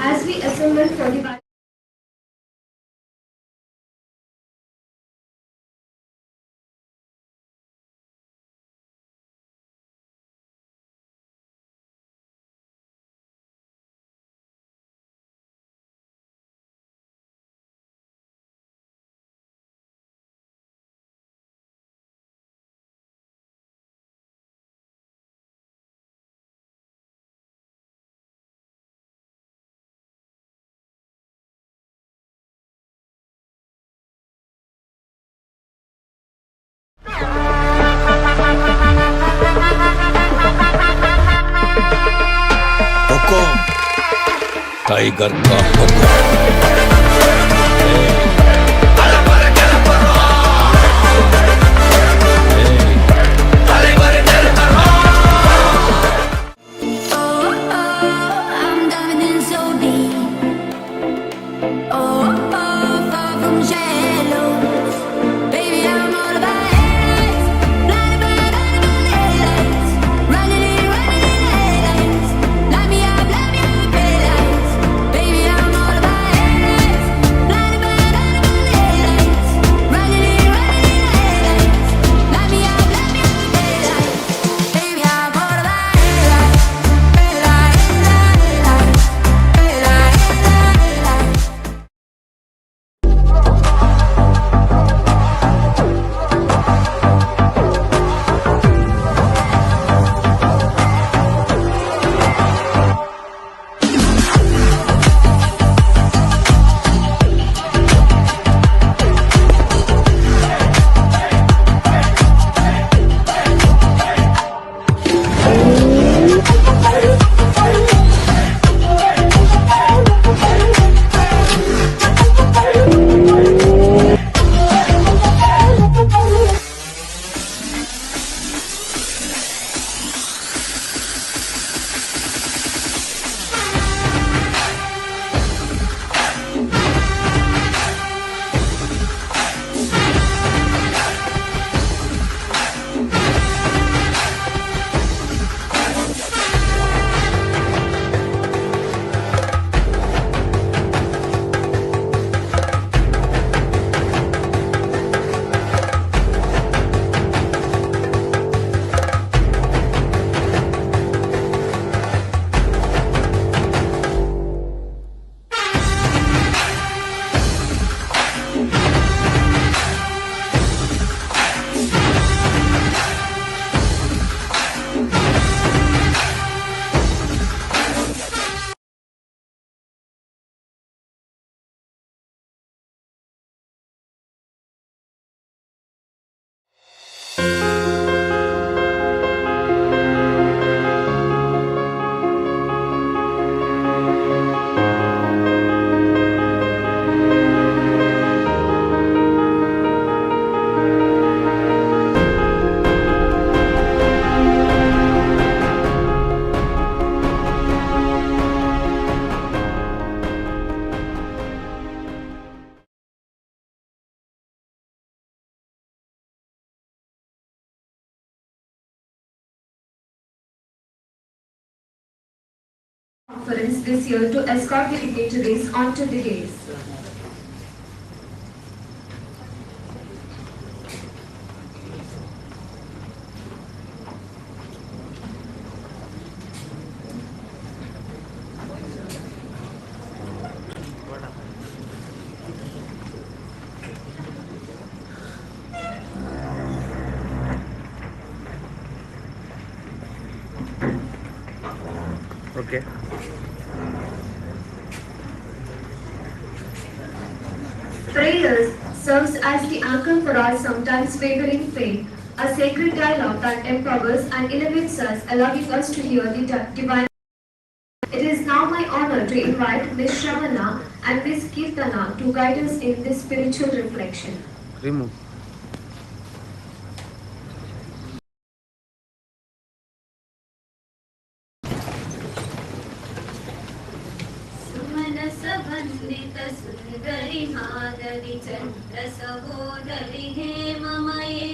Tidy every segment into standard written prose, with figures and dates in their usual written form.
As we assemble for the tiger का हुक्म। conference this year to escort the dignitaries onto the dais. Okay. Prayers serves as the anchor for our sometimes wavering faith, a sacred dialogue that empowers and elevates us, allowing us to hear the divine. It is now my honor to invite Ms. Shravana and Ms. Kirtana to guide us in this spiritual reflection. Remove. सहोदरि हेममये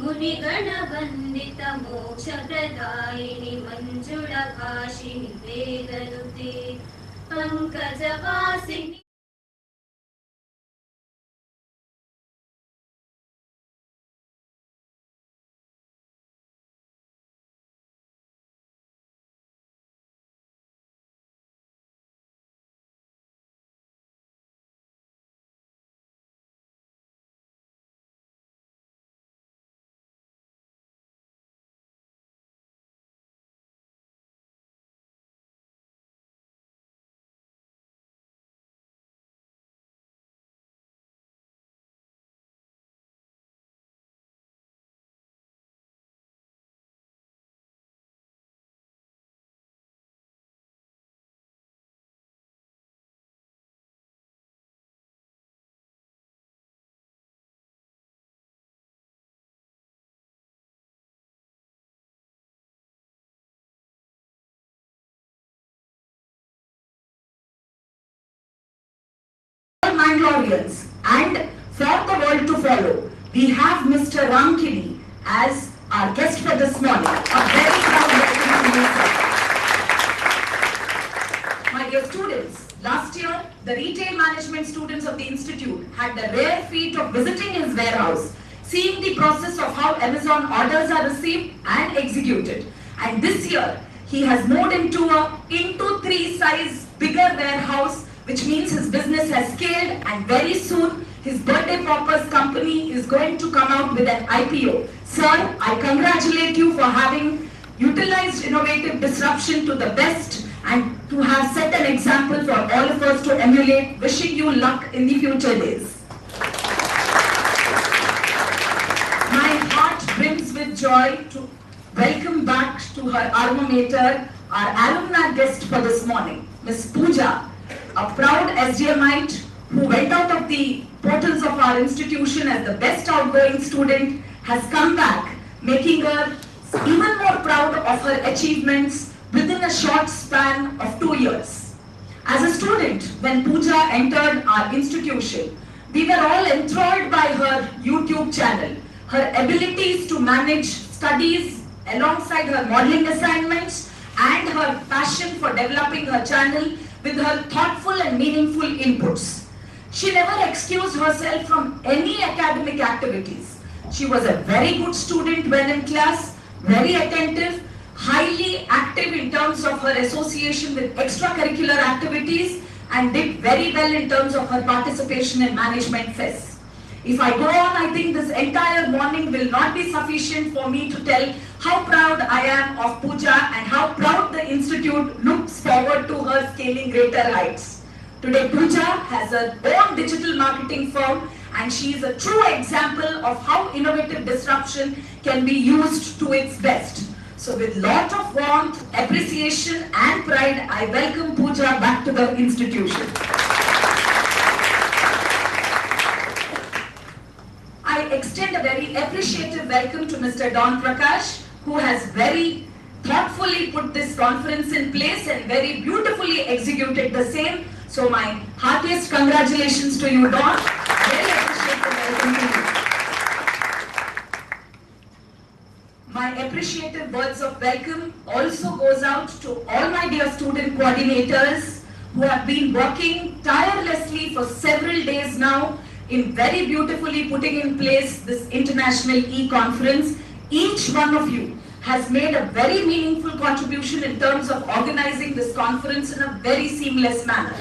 मुनिगणवन्दित मोक्षप्रदायिनि मञ्जुळभाषिणि वेदनुते पङ्कजवासिनि Mangaloreans and for the world to follow, we have Mr. RAMNATH Kini as our guest for this morning. A very proud welcome to you, sir. My dear students, last year the retail management students of the institute had the rare feat of visiting his warehouse, seeing the process of how Amazon orders are received and executed. And this year he has moved into a 3 size bigger warehouse, which means his business has scaled, and very soon his birthday poppers company is going to come out with an IPO. Sir, I congratulate you for having utilized innovative disruption to the best and to have set an example for all of us to emulate. Wishing you luck in the future days. My heart brims with joy to welcome back to her alma mater our alumna guest for this morning, Miss POOJA, a proud SDMite who went out of the portals of our institution as the best outgoing student, has come back, making her even more proud of her achievements within a short span of 2 years. As a student, when POOJA entered our institution, we were all enthralled by her YouTube channel, her abilities to manage studies alongside her modeling assignments, and her passion for developing her channel with her thoughtful and meaningful inputs. She never excused herself from any academic activities. She was a very good student when in class, very attentive, highly active in terms of her association with extracurricular activities, and did very well in terms of her participation in management fests. If I go on, I think this entire morning will not be sufficient for me to tell how proud I am of POOJA and how proud the institute looks forward to her scaling greater heights. Today, POOJA has her own digital marketing firm, and she is a true example of how innovative disruption can be used to its best. So with lot of warmth, appreciation and pride, I welcome POOJA back to the institution. I extend a very appreciative welcome to Mr. Don Prakash, who has very thoughtfully put this conference in place and very beautifully executed the same. So my heartiest congratulations to you, Don. Very appreciative welcome to you. My appreciative words of welcome also goes out to all my dear student coordinators who have been working tirelessly for several days now in very beautifully putting in place this international e-conference. Each one of you has made a very meaningful contribution in terms of organizing this conference in a very seamless manner.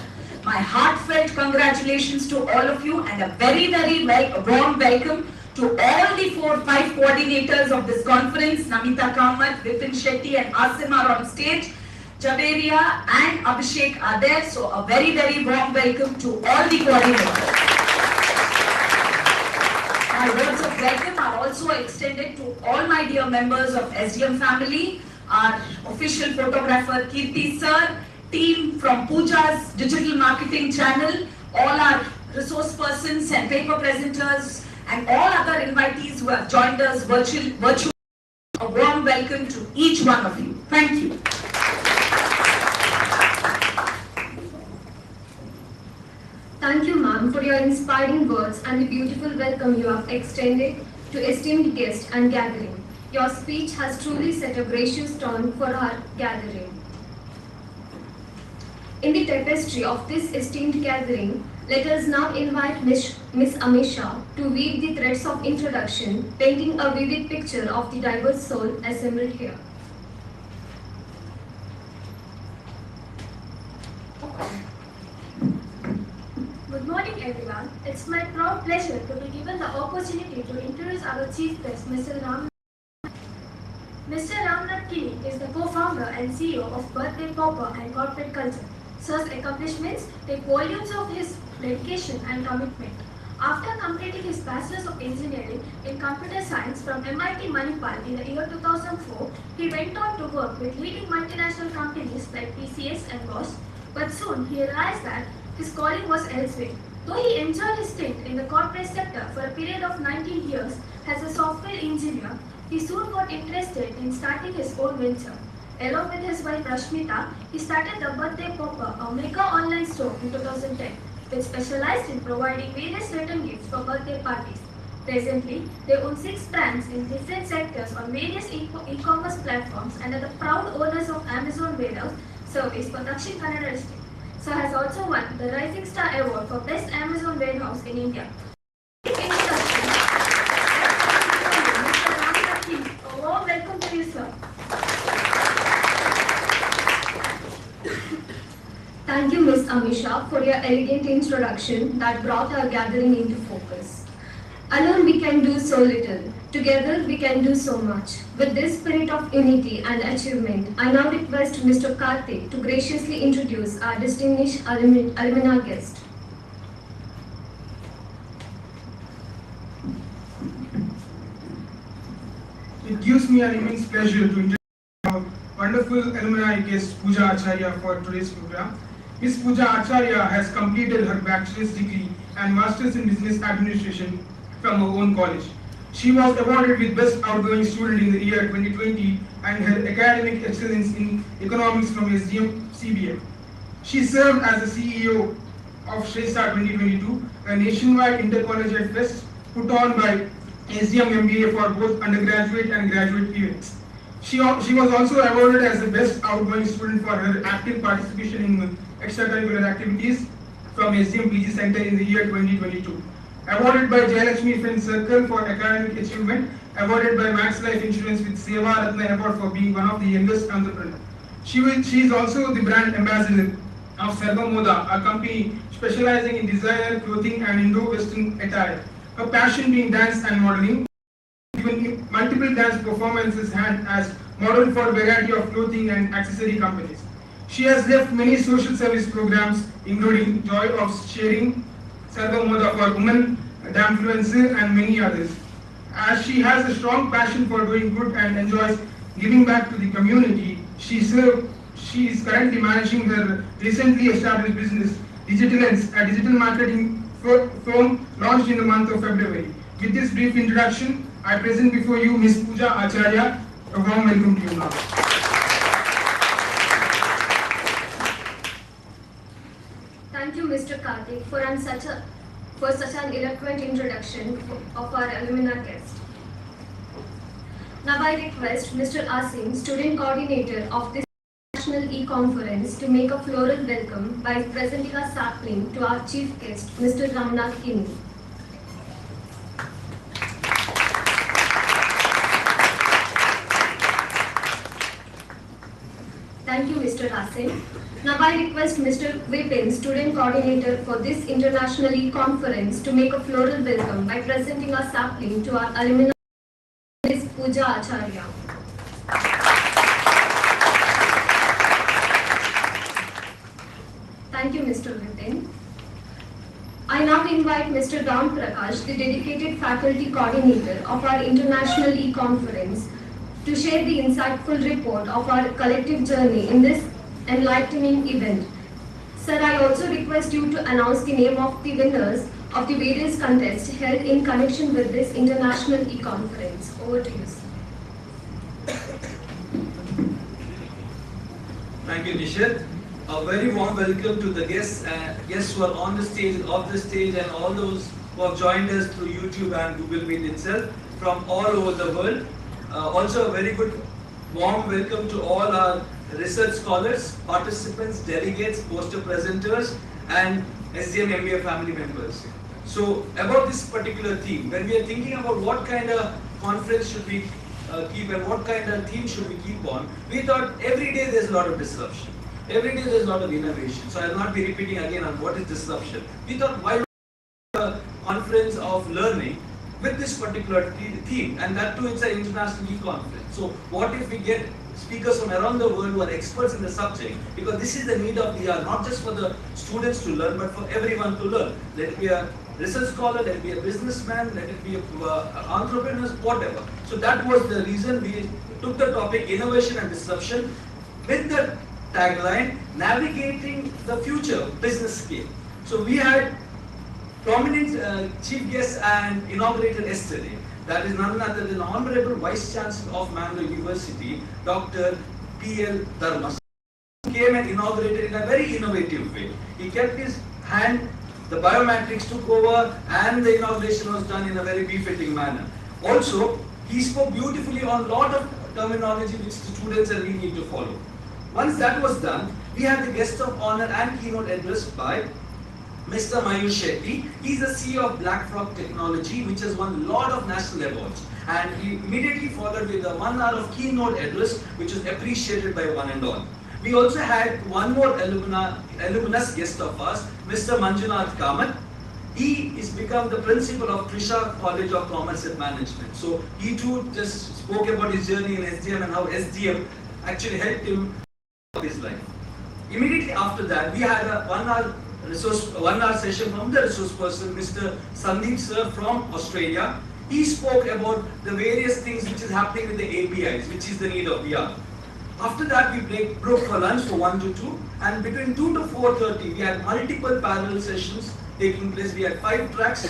My heartfelt congratulations to all of you, and a very warm welcome to all the 4-5 coordinators of this conference. Namita Kamath, Vipin Shetty and Asim are on stage. Javeria and Abhishek are there. So a very warm welcome to all the coordinators. My words of welcome are also extended to all my dear members of SDM family, our official photographer Kirti sir, team from POOJA's digital marketing channel, all our resource persons and paper presenters, and all other invitees who have joined us virtually. A warm welcome to each one of you. Thank you. Thank you, ma'am, for your inspiring words and the beautiful welcome you have extended to esteemed guests and gathering. Your speech has truly set a gracious tone for our gathering. In the tapestry of this esteemed gathering, let us now invite Miss Amisha to weave the threads of introduction, painting a vivid picture of the diverse soul assembled here. Good morning, everyone. It's my proud pleasure to be given the opportunity to introduce our chief guest, Mr. RAMNATH. Mr. RAMNATH Kini is the co-founder and CEO of Birthday Popper and Corporate Culture. Sir's accomplishments take volumes of his dedication and commitment. After completing his Bachelor's of Engineering in Computer Science from MIT Manipal in the year 2004, he went on to work with leading multinational companies like TCS and Bosch, but soon he realized that his calling was elsewhere. Though he enjoyed his stint in the corporate sector for a period of 19 years as a software engineer, he soon got interested in starting his own venture. Along with his wife Rashmita, he started the Birthday Popper, a mega online store in 2010, which specialized in providing various return gifts for birthday parties. Presently, they own 6 brands in different sectors on various e-commerce platforms and are the proud owners of Amazon Warehouse Service for Dakshin Kannada district. Sir has also won the Rising Star Award for Best Amazon Warehouse in India. Introduction. Mr. RAMNATH Kini. A warm welcome to you, sir. Thank you, Ms. Amisha, for your elegant introduction that brought our gathering into focus. Alone we can do so little. Together we can do so much. With this spirit of unity and achievement, I now request Mr. Karthik to graciously introduce our distinguished alumni guest. It gives me an immense pleasure to introduce our wonderful alumni guest POOJA Acharya for today's program. Ms. POOJA Acharya has completed her bachelor's degree and master's in business administration from her own college. She was awarded with Best Outgoing Student in the year 2020 and her academic excellence in economics from SDM CBM. She served as the CEO of Shrestha 2022, a nationwide intercollegiate fest put on by SDM MBA for both undergraduate and graduate events. She was also awarded as the Best Outgoing Student for her active participation in extracurricular activities from SDM PG Center in the year 2022. Awarded by Jayalakshmi Friends Circle for academic achievement, awarded by Max Life Insurance with Seva Ratna Award for being one of the youngest entrepreneurs. She is also the brand ambassador of Sarvamoda, a company specializing in designer clothing and Indo-Western attire. Her passion being dance and modeling, given multiple dance performances and as model for a variety of clothing and accessory companies. She has left many social service programs, including Joy of Sharing, Sarvamoda for Women, Damfluencer, and many others. As she has a strong passion for doing good and enjoys giving back to the community, she is currently managing her recently established business, Digitallence, a digital marketing firm launched in the month of February. With this brief introduction, I present before you Ms. POOJA Acharya. A warm welcome to you now. Thank you, Mr. Karthik, for such an eloquent introduction of our alumni guest. Now I request Mr. Asim, student coordinator of this National E-Conference, to make a floral welcome by presenting a sapling to our chief guest, Mr. RAMNATH Kini. Thank you, Mr. Asim. Now I request Mr. Vipin, student coordinator for this International E-Conference, to make a floral welcome by presenting a sapling to our alumni, Ms. POOJA Acharya. Thank you, Mr. Vipin. I now invite Mr. Ram Prakash, the dedicated faculty coordinator of our International E-Conference, to share the insightful report of our collective journey in this enlightening event. Sir, I also request you to announce the name of the winners of the various contests held in connection with this International E-Conference. Over to you, sir. Thank you, Nishad. A very warm welcome to the guests who are on the stage, off the stage, and all those who have joined us through YouTube and Google Meet itself from all over the world. Also a very good warm welcome to all our research scholars, participants, delegates, poster presenters, and SDM MBA family members. So about this particular theme, when we are thinking about what kind of conference should we keep and what kind of theme should we keep on, we thought every day there's a lot of disruption. Every day there's a lot of innovation. So I will not be repeating again on what is disruption. We thought why a conference of learning with this particular theme, and that too it's an international conference. So what if we get speakers from around the world who are experts in the subject, because this is the need of the hour, not just for the students to learn, but for everyone to learn. Let it be a research scholar, let it be a businessman, let it be an entrepreneur, whatever. So that was the reason we took the topic innovation and disruption with the tagline, navigating the future business scale. So we had prominent chief guests and inaugurated yesterday. That is none other than the Honorable Vice Chancellor of Mangalore University, Dr. P.L. Dharma. He came and inaugurated in a very innovative way. He kept his hand, the biometrics took over, and the inauguration was done in a very befitting manner. Also, he spoke beautifully on a lot of terminology which the students and we need to follow. Once that was done, we had the guest of honor and keynote address by Mr. Mayur Shetty. He's the CEO of BlackRock Technology, which has won a lot of national awards. And he immediately followed with a 1 hour of keynote address, which was appreciated by one and all. We also had one more alumnus guest of ours, Mr. Manjunath Kamath. He is become the principal of Trisha College of Commerce and Management. So he too just spoke about his journey in SDM and how SDM actually helped him in his life. Immediately after that, we had a 1 hour session from the resource person, Mr. Sandeep sir from Australia. He spoke about the various things which is happening with the APIs, which is the need of the hour. After that, we broke for lunch for 1 to 2, and between 2 to 4:30, we had multiple parallel sessions taking place. We had 5 tracks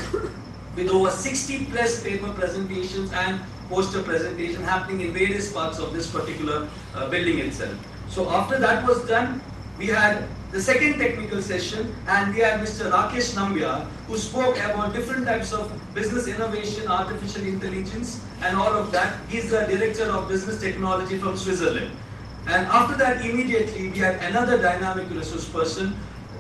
with over 60 plus paper presentations and poster presentation happening in various parts of this particular building itself. So after that was done, we had the second technical session, and we had Mr. Rakesh Nambiar, who spoke about different types of business innovation, artificial intelligence, and all of that. He's the director of business technology from Switzerland. And after that, immediately, we had another dynamic resource person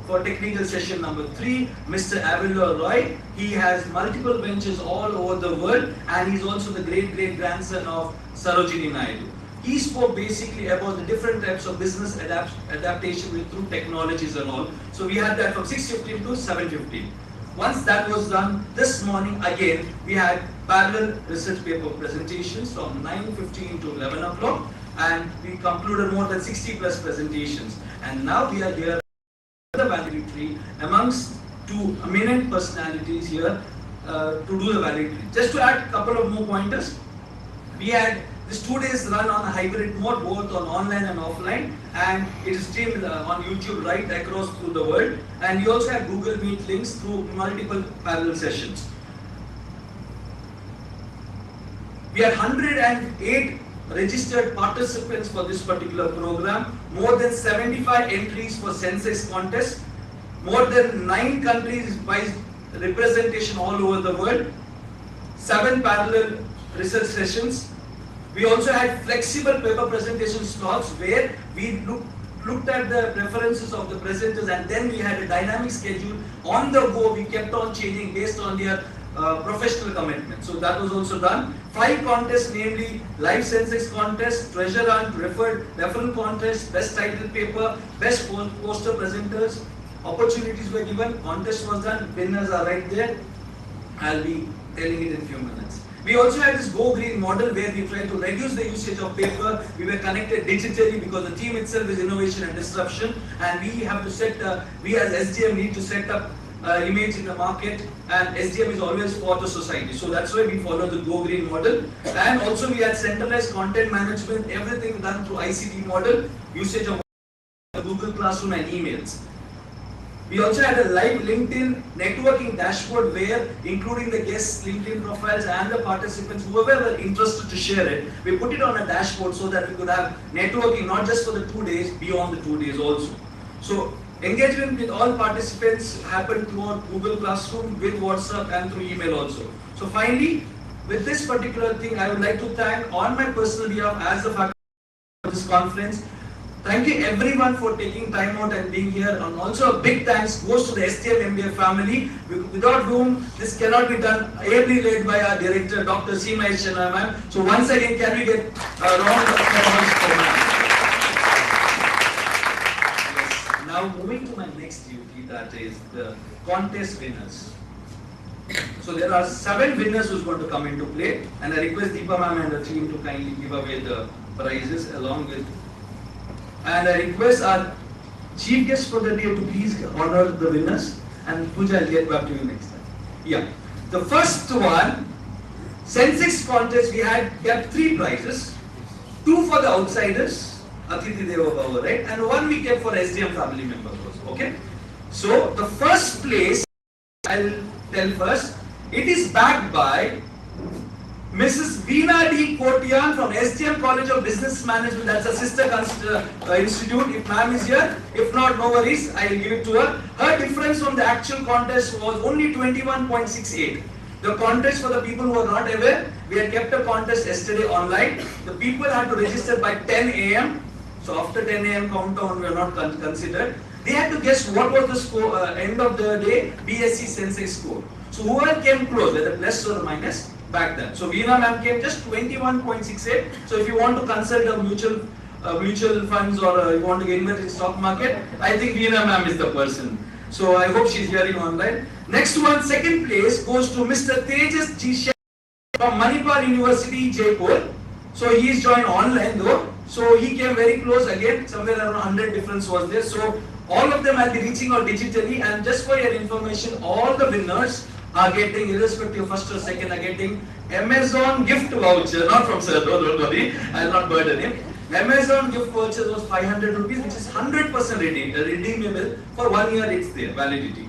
for technical session number 3, Mr. Avalor Roy. He has multiple ventures all over the world, and he's also the great-great-grandson of Sarojini Naidu. He spoke basically about the different types of business adaptation through technologies and all. So we had that from 6:15 to 7:15. Once that was done, this morning again, we had parallel research paper presentations from 9:15 to 11 o'clock, and we concluded more than 60 plus presentations. And now we are here at the Valedictory amongst 2 eminent personalities here to do the Valedictory. Just to add a couple of more pointers, we had this 2 days run on a hybrid mode, both on online and offline, and it is streamed on YouTube right across through the world. And we also have Google Meet links through multiple parallel sessions. We had 108 registered participants for this particular program, more than 75 entries for Sensex contest, more than 9 countries by representation all over the world, 7 parallel research sessions. We also had flexible paper presentation slots where we looked at the preferences of the presenters, and then we had a dynamic schedule on the go. We kept on changing based on their professional commitment. So that was also done. 5 contests, namely live Sensex contest, treasure hunt, referral contest, best title paper, best poster presenters. Opportunities were given, contest was done, winners are right there. I'll be telling it in a few minutes. We also had this Go Green model where we tried to reduce the usage of paper. We were connected digitally because the theme itself is innovation and disruption, and we have to we as SDM need to set up image in the market, and SDM is always for the society. So that's why we follow the Go Green model. And also we had centralized content management, everything done through ICT model, usage of Google Classroom and emails. We also had a live LinkedIn networking dashboard where, including the guests' LinkedIn profiles and the participants, whoever were interested to share it, we put it on a dashboard so that we could have networking not just for the 2 days, beyond the 2 days also. So engagement with all participants happened through Google Classroom, with WhatsApp and through email also. So finally, with this particular thing, I would like to thank on my personal behalf as the faculty of this conference, Thank you everyone for taking time out and being here, and also a big thanks goes to the SDM MBA family, without whom this cannot be done, ably led by our director Dr. Seema Ishana ma'am. So once again, can we get a round of applause for ma'am? Yes. Now moving to my next duty, that is the contest winners. So there are 7 winners who's going to come into play, and I request Deepa ma'am and the team to kindly give away the prizes along with. And I request our chief guest for the day to please honor the winners, and Pooja, I'll get back to you next time. Yeah. The first one, Sensex contest, we had 3 prizes. 2 for the outsiders, Atithi Deva Bhava, right? And 1 we kept for SDM family members also, okay? So the first place, I'll tell first, it is backed by Mrs. Veena D. Kotian from SDM College of Business Management. That's a sister institute. If ma'am is here, if not, no worries, I will give it to her. Her difference from the actual contest was only 21.68. The contest, for the people who are not aware, we had kept a contest yesterday online. The people had to register by 10 a.m. So after 10 a.m. countdown, we are not considered. They had to guess what was the score, end of the day, BSc Sensex score. So whoever came close, whether plus or minus, back then. So Veena ma'am came just 21.68. So if you want to consult a mutual funds, or you want to get invested in stock market, I think Veena ma'am is the person. So I hope she's hearing online. Next one, second place goes to Mr. Tejas G. from Manipal University, Jaipur. So he is joined online though. So he came very close again, somewhere around 100 difference was there. So all of them will be reaching out digitally, and just for your information, all the winners are getting, irrespective of first or second, are getting Amazon gift voucher, not from sir, don't worry, I will not burden him. Amazon gift voucher was 500 rupees, which is 100% redeemable for 1 year, it's there, validity.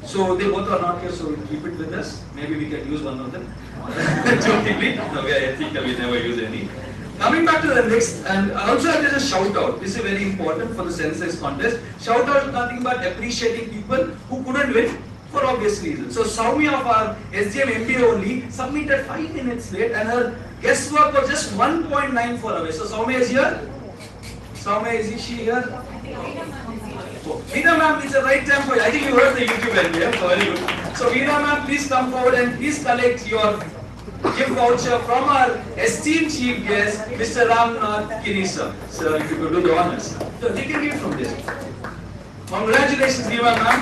So they both are not here, so we'll keep it with us. Maybe we can use one of them. Jokingly, no, I think we never use any. Coming back to the next, and also there is a shout out. This is very important for the Sensex contest. Shout out is nothing but appreciating people who couldn't win for obvious reasons. So Soumya of our SDM MBA only submitted 5 minutes late, and her guesswork was just 1.94 away. So Soumya is here. Soumya, is she here? Oh, Veena ma'am, it's the right time for you. I think you heard the YouTube MBA. So very good. So Veena ma'am, please come forward and please collect your gift voucher from our esteemed chief guest, Mr. RAMNATH KINI sir. Sir, if you could do the honors. So they can give from this. Congratulations, Veena ma'am.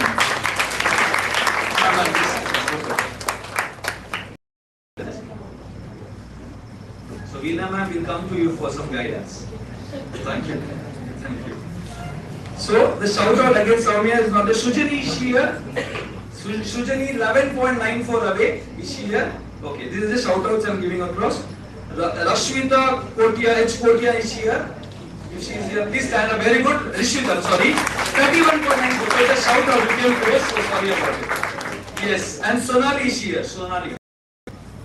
So Veena ma'am will come to you for some guidance. Thank you. Thank you. So the shout out against Soumya is not the Shujani, is she here? Shujani 11.94 away. Is she here? Okay, this is the shout outs I'm giving across. Rashmita Kotia, H. Kotia, is she here? If she is here, please stand up. Very good. Rishita, sorry. 31.94. So the shout out became close, so sorry about it. Yes, and Sonali is here. Sonali.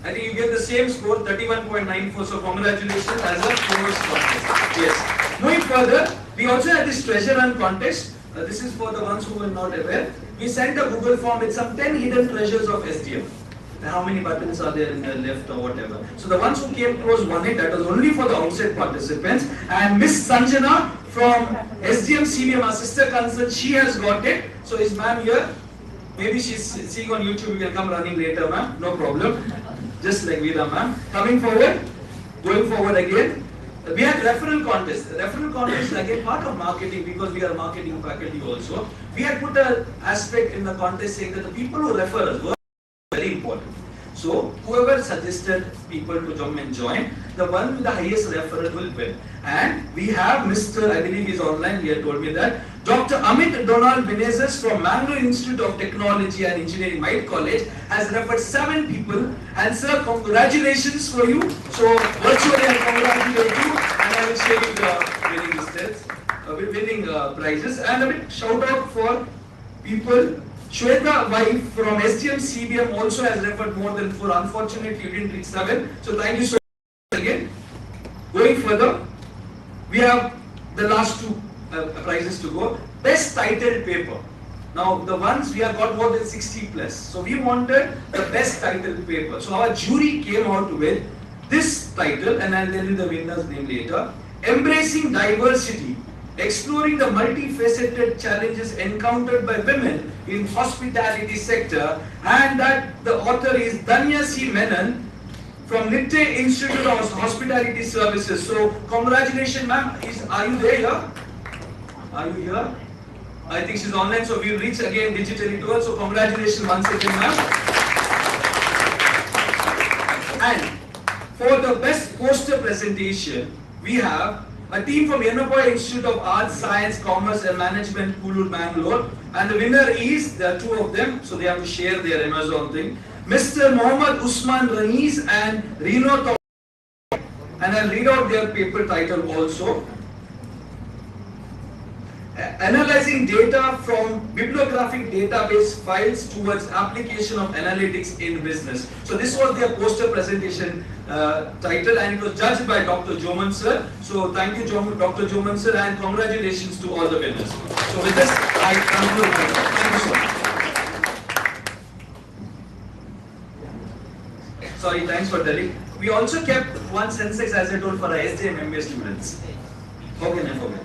I think you get the same score, 31.94. So congratulations as a first contest. Yes. Moving further, we also had this treasure hunt contest. This is for the ones who were not aware. We sent a Google form with some 10 hidden treasures of SDM. How many buttons are there in the left or whatever. So the ones who came close won it. That was only for the outside participants. And Miss Sanjana from SDM CBM, our sister concern, she has got it. So is ma'am here? Maybe she's seeing on YouTube. We can come running later, ma'am. No problem. Just like Veena ma'am. Coming forward, going forward again. We had referral contest. The referral contest is again part of marketing, because we are marketing faculty also. We had put an aspect in the contest saying that the people who refer us were very important. So whoever suggested people to come and join, the one with the highest referral will win. And we have Mr. I believe he's online, he had told me that, Dr. Amit Donald Menezes from Mangalore Institute of Technology and Engineering, White College, has referred 7 people. And sir, congratulations for you. So virtually I congratulate you, and I will share you the winning prizes. And a bit shout out for people. Shweta wife from SDM CBM also has referred more than 4. Unfortunately, you didn't reach 7. So thank you so much again. Going further, we have the last 2 prizes to go. Best titled paper. Now the ones we have got more than 60 plus. So we wanted the best titled paper. So our jury came out with this title, and I'll tell you the winner's name later. Embracing Diversity exploring the multifaceted challenges encountered by women in hospitality sector, and that the author is Danya C. Menon from Nitte Institute of Hospitality Services. So congratulations, ma'am. Are you there here? Are you here? I think she's online, so we'll reach again digitally to her. So congratulations once again, ma'am. And for the best poster presentation, we have a team from Yennapoya Institute of Arts, Science, Commerce and Management, Kulur, Mangalore. And the winner is, there are two of them, so they have to share their Amazon thing. Mr. Mohammad Usman Raniz and Rino Tawfiq. And I'll read out their paper title also. Analyzing data from bibliographic database files towards application of analytics in business. So this was their poster presentation title, and it was judged by Dr. Joman sir. So thank you Dr. Joman sir, and congratulations to all the winners. So with this I conclude. Thank you so much. Sorry, thanks for telling. We also kept one Sensex, as I told, for our SDM MBA students. How can I forget?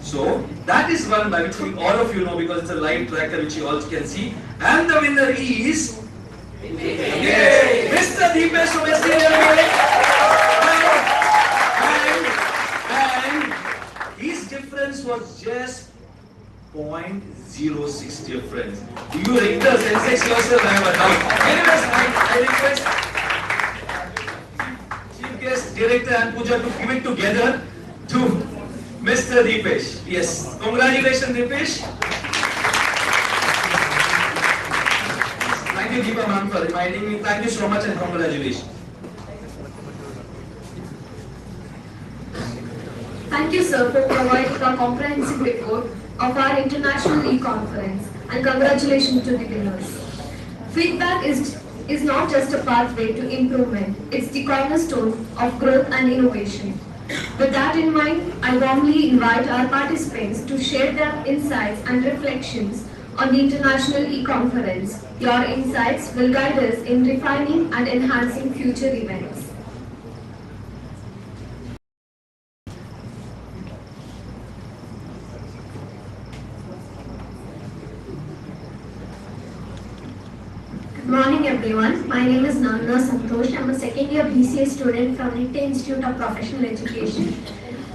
So that is one by which we, all of you know, because it's a live tracker which you all can see. And the winner is Mr. Deepesh from SDM. And his difference was just 0.06 difference. Do you rate the Sensex yourself? I have a doubt. Anyways, I request Chief Guest Director and Pooja to give it together to Mr. Deepesh. Yes. Congratulations, Deepesh. Thank you, Deepa ma'am, for reminding me. Thank you so much and congratulations. Thank you, sir, for providing a comprehensive report of our international e-conference, and congratulations to the winners. Feedback is not just a pathway to improvement, it's the cornerstone of growth and innovation. With that in mind, I warmly invite our participants to share their insights and reflections on the International E-Conference. Your insights will guide us in refining and enhancing future events. Good morning everyone. My name is Nandana Santosh. I'm a second year BCA student from Nitte Institute of Professional Education.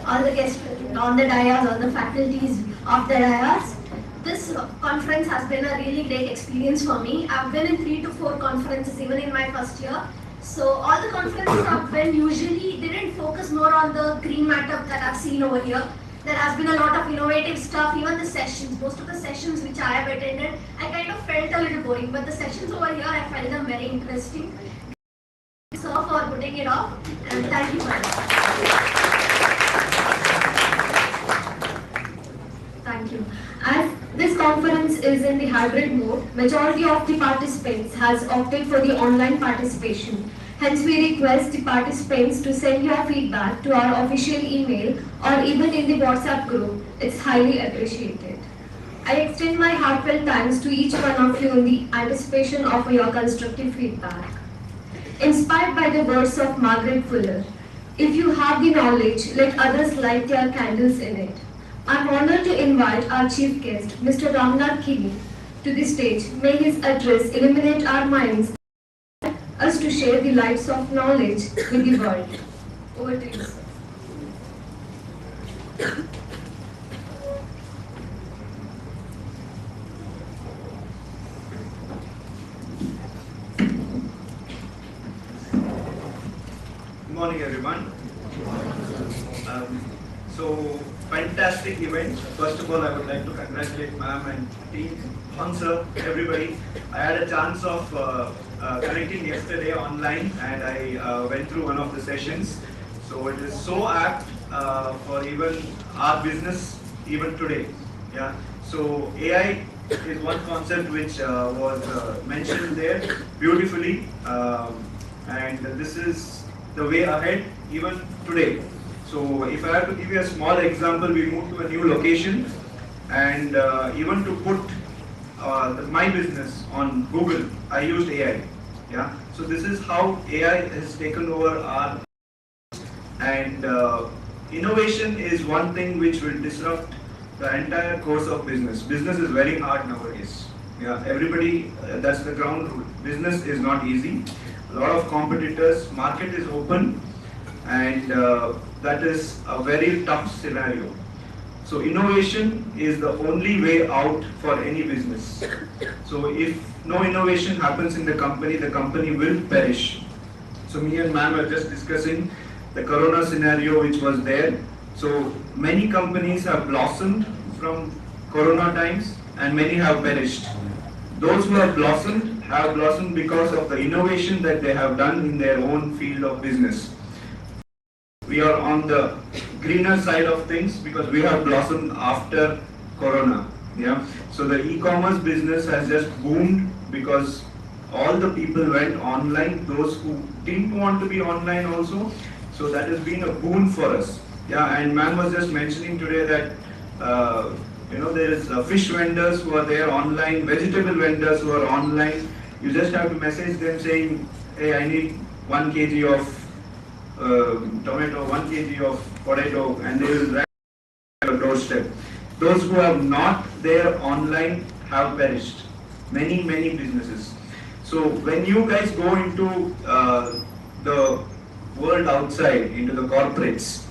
All the guests on the dais, all the faculties of the dais. This conference has been a really great experience for me. I've been in 3 to 4 conferences even in my first year. So all the conferences I've been usually didn't focus more on the green matter that I've seen over here. There has been a lot of innovative stuff, even the sessions. Most of the sessions which I have attended, I kind of felt a little boring. But the sessions over here, I felt them very interesting. Thank you, sir, for putting it off. And thank you for it. Thank you. As this conference is in the hybrid mode, majority of the participants has opted for the online participation. Hence, we request the participants to send your feedback to our official email or even in the WhatsApp group. It's highly appreciated. I extend my heartfelt thanks to each one of you in the anticipation of your constructive feedback. Inspired by the words of Margaret Fuller, if you have the knowledge, let others light their candles in it. I'm honored to invite our chief guest, Mr. RAMNATH Kini, to the stage. May his address illuminate our minds, us to share the lights of knowledge with the world. Over to you, sir. Good morning, everyone. So, fantastic event. First of all, I would like to congratulate ma'am and team, sponsor, everybody. I had a chance of connecting yesterday online, and I went through one of the sessions. So it is so apt for even our business even today. Yeah. So AI is one concept which was mentioned there beautifully, and this is the way ahead even today. So if I have to give you a small example, we moved to a new location, and even to put my business on Google, I used AI. Yeah. So this is how AI has taken over our, and innovation is one thing which will disrupt the entire course of business. Business is very hard nowadays. Yeah, everybody, that's the ground rule. Business is not easy. A lot of competitors, market is open, and that is a very tough scenario. So innovation is the only way out for any business. So if no innovation happens in the company will perish. So me and ma'am were just discussing the corona scenario which was there. So many companies have blossomed from corona times and many have perished. Those who have blossomed because of the innovation that they have done in their own field of business. We are on the greener side of things because we have blossomed after corona. Yeah. So the e-commerce business has just boomed because all the people went online, those who didn't want to be online also. So that has been a boon for us. Yeah, and ma'am was just mentioning today that there is fish vendors who are there online, vegetable vendors who are online. You just have to message them saying, hey, I need 1 kg of tomato, 1 kg of potato, and they will write on your doorstep. Those who have not there online have perished. Many businesses. So when you guys go into the world outside, into the corporates,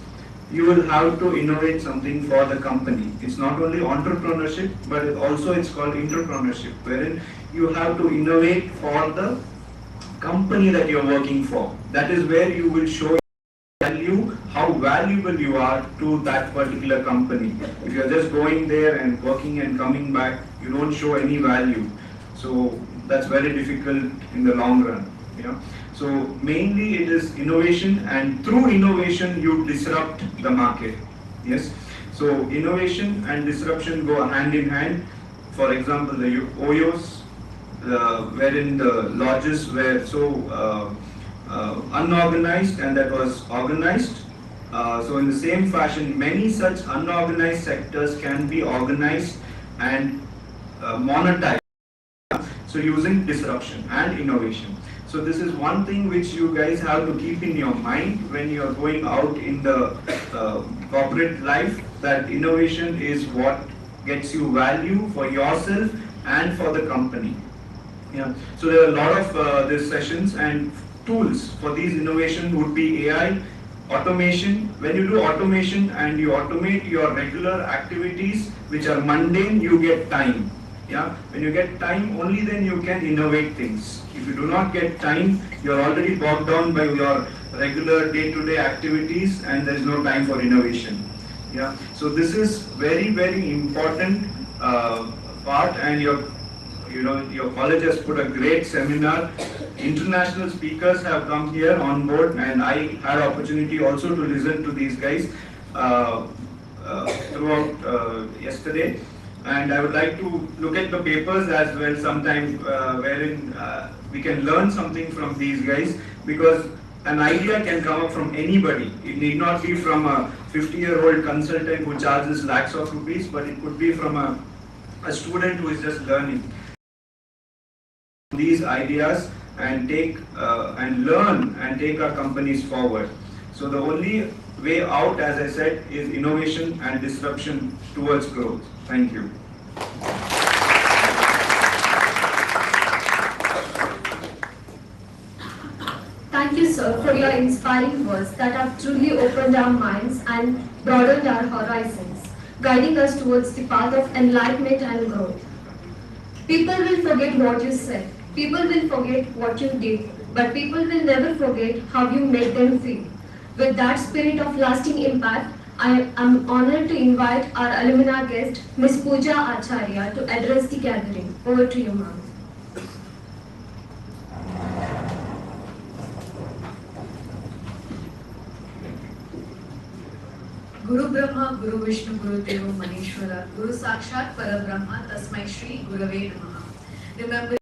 you will have to innovate something for the company. It's not only entrepreneurship, but it's called entrepreneurship, wherein you have to innovate for the company that you're working for. That is where you will show value, how valuable you are to that particular company. If you're just going there and working and coming back, you don't show any value. So that's very difficult in the long run. So mainly it is innovation, and through innovation you disrupt the market. Yes. So innovation and disruption go hand in hand. For example, the Oyos, wherein the lodges were so unorganized and that was organized. So in the same fashion, many such unorganized sectors can be organized and monetized. So using disruption and innovation. So this is one thing which you guys have to keep in your mind when you are going out in the corporate life, that innovation is what gets you value for yourself and for the company. Yeah. So there are a lot of these sessions, and tools for these innovation would be AI, automation. When you do automation and you automate your regular activities which are mundane, you get time. Yeah, when you get time, only then you can innovate things. If you do not get time, you are already bogged down by your regular day-to-day activities, and there is no time for innovation. Yeah, so this is very important part, and your college has put a great seminar. International speakers have come here on board, and I had opportunity also to listen to these guys throughout yesterday. And I would like to look at the papers as well sometime, wherein we can learn something from these guys, because an idea can come up from anybody. It need not be from a 50-year-old consultant who charges lakhs of rupees, but it could be from a student who is just learning these ideas and take and learn and take our companies forward. So the only way out, as I said, is innovation and disruption towards growth. Thank you. Thank you, sir, for your inspiring words that have truly opened our minds and broadened our horizons, guiding us towards the path of enlightenment and growth. People will forget what you said, people will forget what you did, but people will never forget how you made them feel. With that spirit of lasting impact, I am honored to invite our alumna guest, Ms. POOJA Acharya, to address the gathering. Over to you, ma'am. Guru Brahma, Guru Vishnu, Guru Deva Manishwara, Guru Sakshat Parabrahma, Tasmai Shri Gurave Namaha. Remember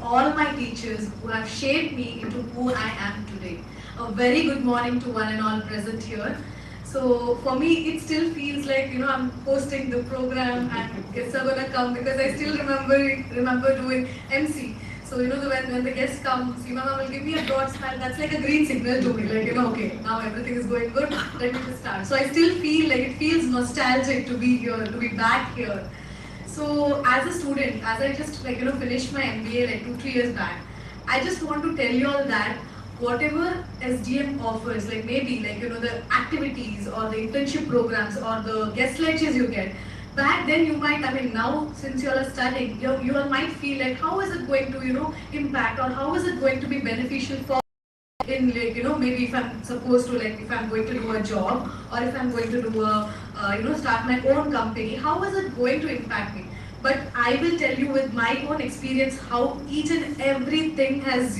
all my teachers who have shaped me into who I am today. A very good morning to one and all present here. So for me, it still feels like, I'm posting the program and guests are gonna come, because I still remember doing MC. So, when the guest comes, Seema will give me a broad smile. That's like a green signal to me. Like, okay, now everything is going good. Let me just start. So I still feel like it feels nostalgic to be here, to be back here. So as a student, as I just finished my MBA like 2-3 years back, I just want to tell you all that whatever SDM offers, like maybe the activities or the internship programs or the guest lectures you get, back then you might, now since you all are studying, you all might feel like how is it going to impact, or how is it going to be beneficial for in maybe if I'm supposed to if I'm going to do a job, or if I'm going to do a start my own company, how is it going to impact me? But I will tell you with my own experience how each and everything has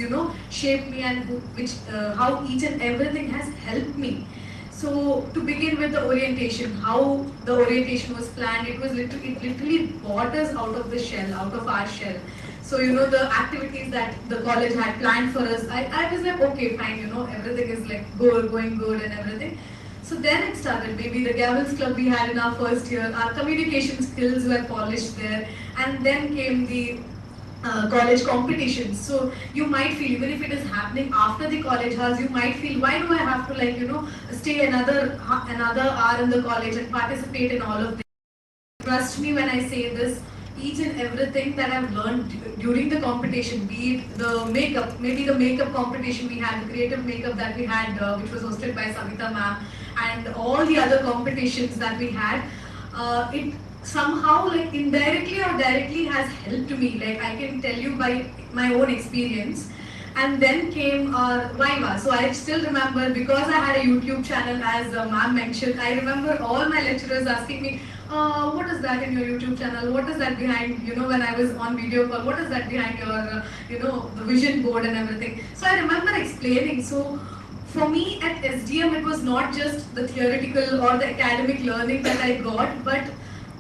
shaped me, and how each and everything has helped me. So to begin with the orientation, how the orientation was planned, it literally brought us out of the shell, out of our shell. So the activities that the college had planned for us, I was like, okay, fine, everything is going good and everything. So then it started. Maybe the Gavels Club we had in our first year, our communication skills were polished there, and then came the college competitions. So you might feel, even if it is happening after the college hours, you might feel, why do I have to stay another hour in the college and participate in all of this? Trust me when I say this, each and everything that I've learned during the competition, be it the makeup, maybe the makeup competition we had, the creative makeup that we had, which was hosted by Savita ma'am, and all the other competitions that we had, it somehow indirectly or directly has helped me. I can tell you by my own experience. And then came Viva. So I still remember, because I had a YouTube channel, as ma'am mentioned, I remember all my lecturers asking me, what is that in your YouTube channel? What is that behind, when I was on video call, what is that behind your, the vision board and everything? So I remember explaining. So for me at SDM, it was not just the theoretical or the academic learning that I got, but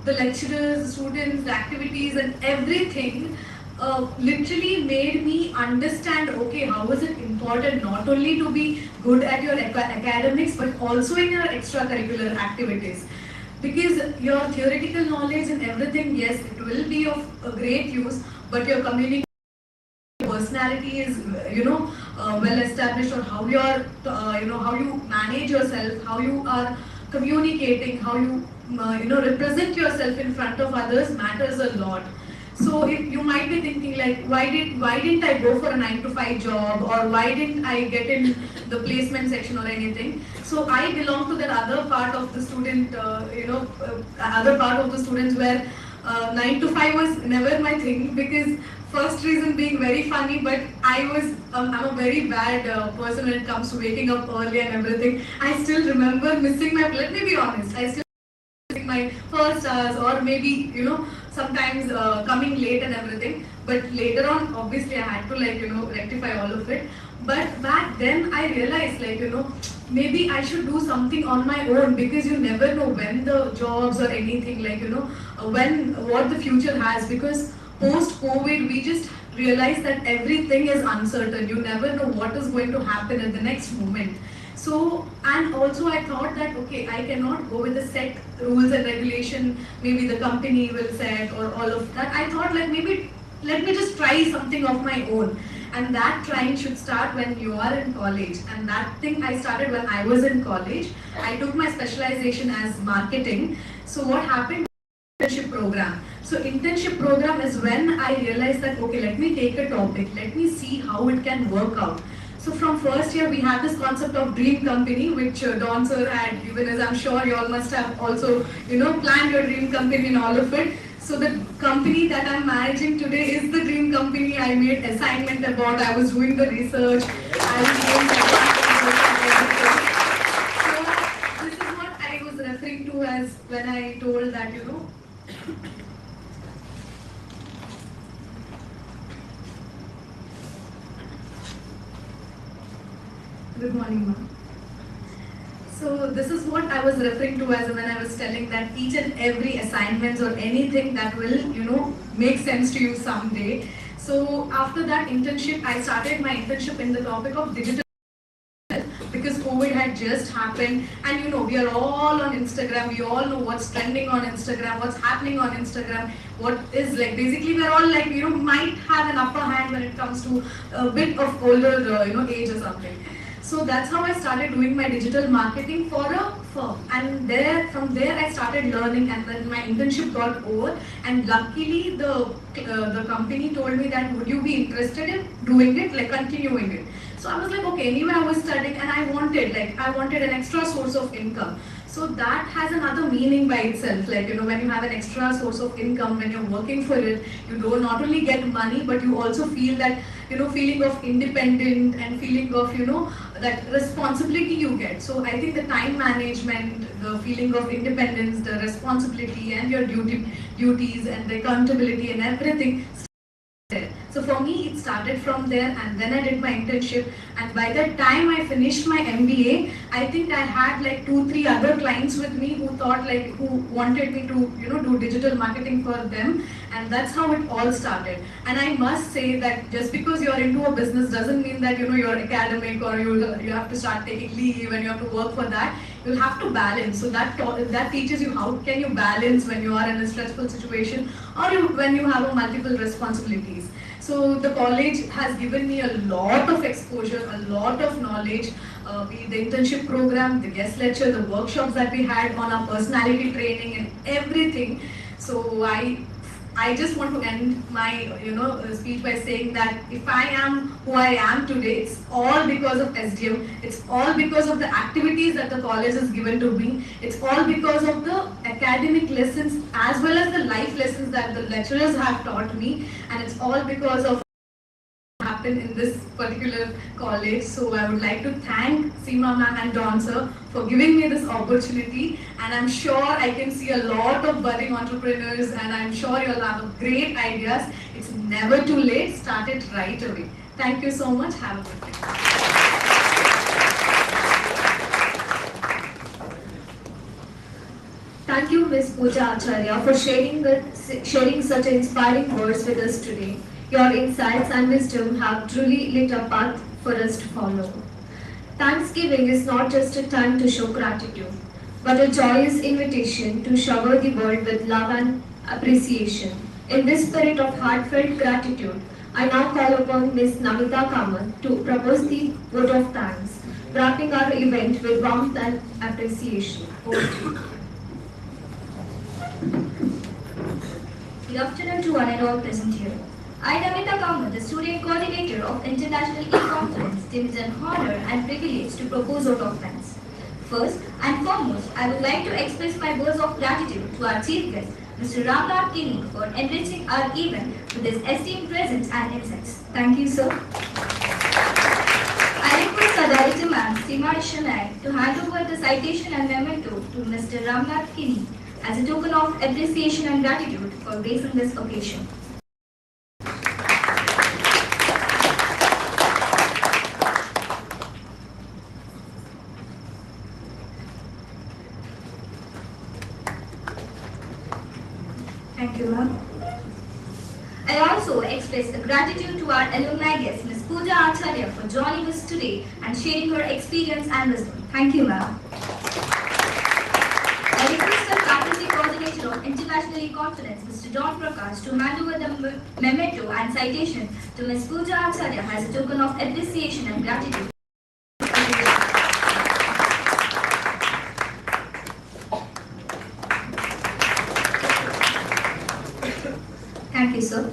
the lecturers, the students, the activities and everything literally made me understand, okay, how is it important not only to be good at your academics, but also in your extracurricular activities. Because your theoretical knowledge and everything, yes, it will be of a great use, but your communication, personality is well established, or how you are how you manage yourself, how you are communicating, how you represent yourself in front of others matters a lot. So if you might be thinking why didn't I go for a 9-to-5 job, or why didn't I get in the placement section or anything? So I belong to that other part of the student, other part of the students where 9-to-5 was never my thing, because first reason being very funny, but I'm a very bad person when it comes to waking up early and everything. I still remember missing let me be honest, I still missing my first hours, or maybe sometimes coming late and everything. But later on, obviously I had to rectify all of it. But back then I realized maybe I should do something on my own, because you never know when the jobs or anything what the future has. Because post-COVID, we just realized that everything is uncertain. You never know what is going to happen at the next moment. So, and also I thought that, okay, I cannot go with the set rules and regulation, maybe the company will set or all of that. I thought maybe let me just try something of my own. And that trying should start when you are in college. And that thing I started when I was in college. I took my specialization as marketing. So what happened? Internship program. So internship program is when I realized that, okay, let me take a topic, let me see how it can work out. So from first year, we had this concept of dream company, which Don sir had given us. I'm sure you all must have also, planned your dream company and all of it. So the company that I'm managing today is the dream company. I made assignment about, I was doing the research, I was doing the So this is what I was referring to as when I told that, Good morning, ma'am. So this is what I was referring to as when I was telling that each and every assignments or anything that will, make sense to you someday. So after that internship, I started my internship in the topic of digital, because COVID had had just happened, and you know, we are all on Instagram, we all know what's trending on Instagram, what's happening on Instagram, what is like, basically we're all like, you know, might have an upper hand when it comes to a bit of older, age or something. So that's how I started doing my digital marketing for a firm, and from there I started learning, and then my internship got over, and luckily the company told me that would you be interested in doing it, like continuing it. So I was like, okay, anyway I was studying and I wanted an extra source of income. So that has another meaning by itself, like, you know, when you have an extra source of income, when you're working for it, you don't not only get money, but you also feel that, you know, feeling of independent and feeling of, you know, that responsibility you get. So I think the time management, the feeling of independence, the responsibility and your duties and the accountability and everything. So for me, it started from there, and then I did my internship, and by the time I finished my MBA, I think I had like 2-3 other clients with me who thought like, who wanted me to, you know, do digital marketing for them, and that's how it all started. And I must say that just because you're into a business doesn't mean that, you know, you're academic or you have to start taking leave and you have to work for that. You'll have to balance. So that teaches you how can you balance when you are in a stressful situation, or when you have multiple responsibilities. So the college has given me a lot of exposure, a lot of knowledge, be it the internship program, the guest lecture, the workshops that we had on our personality training and everything. So I just want to end my, you know, speech by saying that if I am who I am today, it's all because of SDM. It's all because of the activities that the college has given to me. It's all because of the academic lessons as well as the life lessons that the lecturers have taught me. And it's all because of happened in this particular college. So I would like to thank Seema ma'am and Don sir for giving me this opportunity, and I'm sure I can see a lot of budding entrepreneurs, and I'm sure you'll have great ideas. It's never too late, start it right away. Thank you so much, have a good day. Thank you, Ms. POOJA Acharya, for sharing such inspiring words with us today. Your insights and wisdom have truly lit a path for us to follow. Thanksgiving is not just a time to show gratitude, but a joyous invitation to shower the world with love and appreciation. In this spirit of heartfelt gratitude, I now call upon Ms. Namita Kamath to propose the vote of thanks, wrapping our event with warmth and appreciation. Over to you. Good afternoon to one and all present here. I, Namita Kamath, the student coordinator of International E-Conference, deems an honor and privilege to propose vote of thanks. First and foremost, I would like to express my words of gratitude to our chief guest, Mr. RAMNATH KINI, for enriching our event with his esteemed presence and insights. Thank you, sir. I request our director, ma'am, Seema Shanai, to hand over the citation and memento to Mr. RAMNATH KINI as a token of appreciation and gratitude for gracing this occasion. Thank you, ma'am. I also express gratitude to our alumni guest, Ms. POOJA Acharya, for joining us today and sharing her experience and wisdom. Thank you, ma'am. I request the faculty coordinator of International E-Conference, Mr. Don Prakash, to hand over the memento and citation to Ms. POOJA Acharya as a token of appreciation and gratitude. Thank you, sir.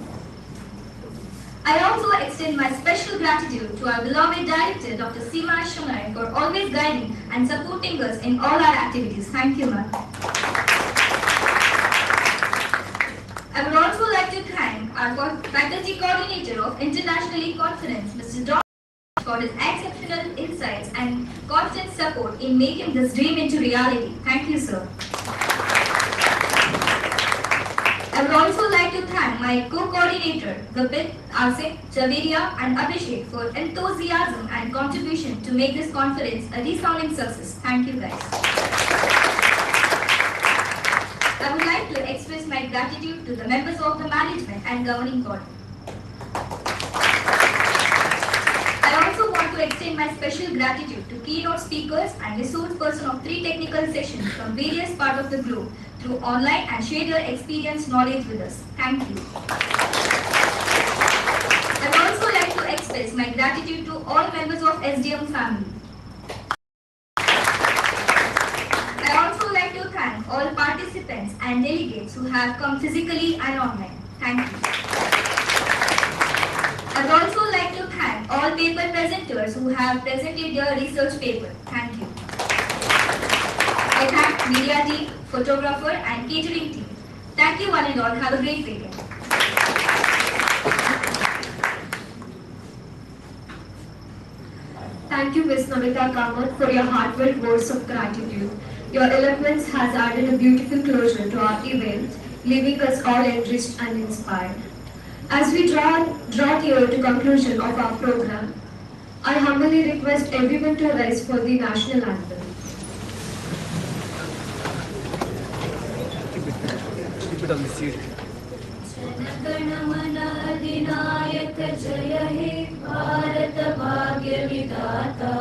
I also extend my special gratitude to our beloved director, Dr. Seema Shanai, for always guiding and supporting us in all our activities. Thank you, ma'am. I would also like to thank our faculty coordinator of International E-Conference, Mr. Don, for his exceptional insights and constant support in making this dream into reality. Thank you, sir. I would also like to thank my co-coordinator, Gapit, Asif, Javeria and Abhishek for enthusiasm and contribution to make this conference a resounding success. Thank you, guys. I would like to express my gratitude to the members of the management and governing board. I also want to extend my special gratitude to keynote speakers and resource person of 3 technical sessions from various parts of the globe through online and share their experience knowledge with us. Thank you. I would also like to express my gratitude to all members of SDM family. I also like to thank all participants and delegates who have come physically and online. Thank you. I would also like to thank all paper presenters who have presented their research paper. Thank you. I thank media team, photographer and catering team. Thank you one and all. Have a great weekend. Thank you, Ms. Namita Kamath, for your heartfelt words of gratitude. Your eloquence has added a beautiful closure to our event, leaving us all enriched and inspired. As we draw near to conclusion of our program, I humbly request everyone to rise for the national anthem. Keep it on the seat. Jana Gana Mana अधिनायक जय हे भारत भाग्य विधाता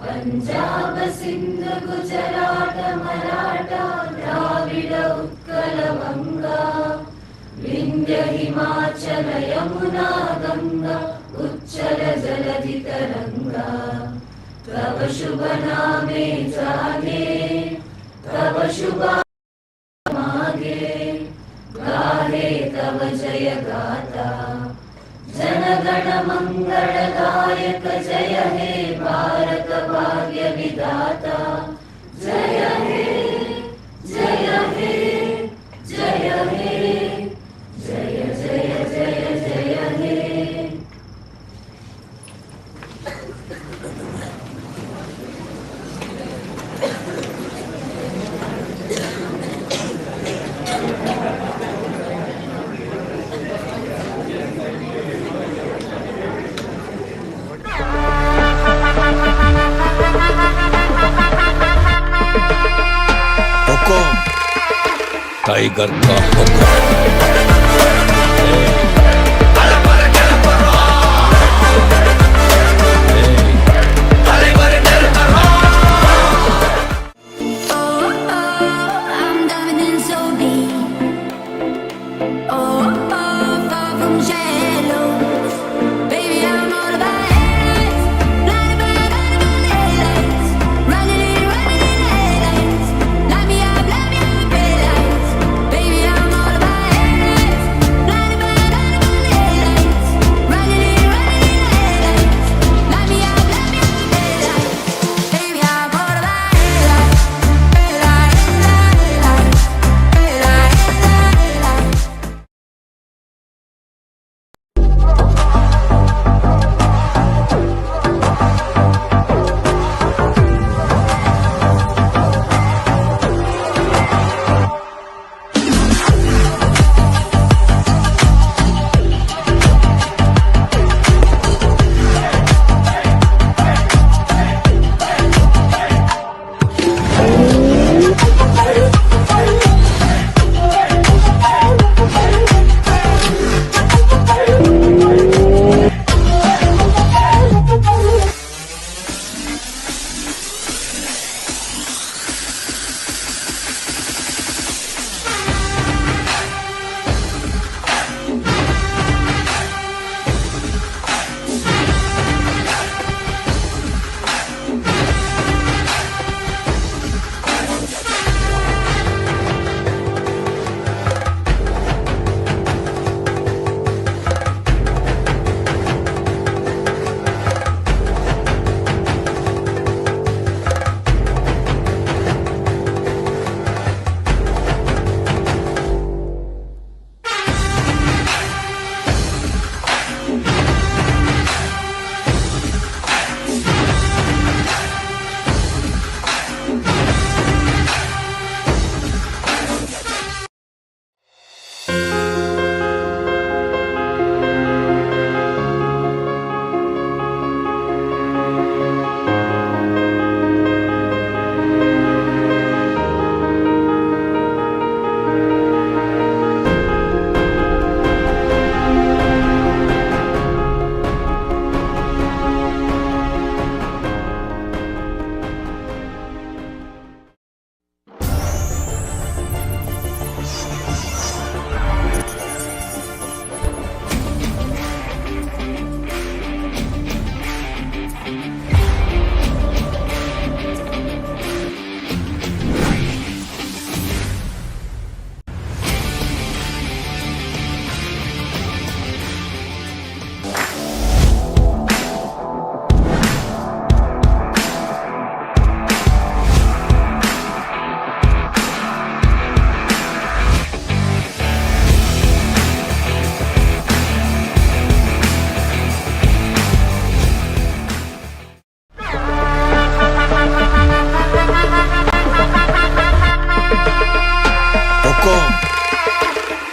पंजाब सिंध गुजरात मराठा द्राविड उत्कल बंगा विंध्य हिमाचल यमुना गंगा उच्चल जलधि तरंगा तव शुभ नामे जागे तव शुभ मागे गाहे तव जय गाथा जनगण मंगलदायक जय हे भारत भाग्य विधाता जय हे जय हे जय हे जय जय जय जय हे टाइगर का हुक्म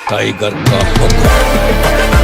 टाइगर का हुक्म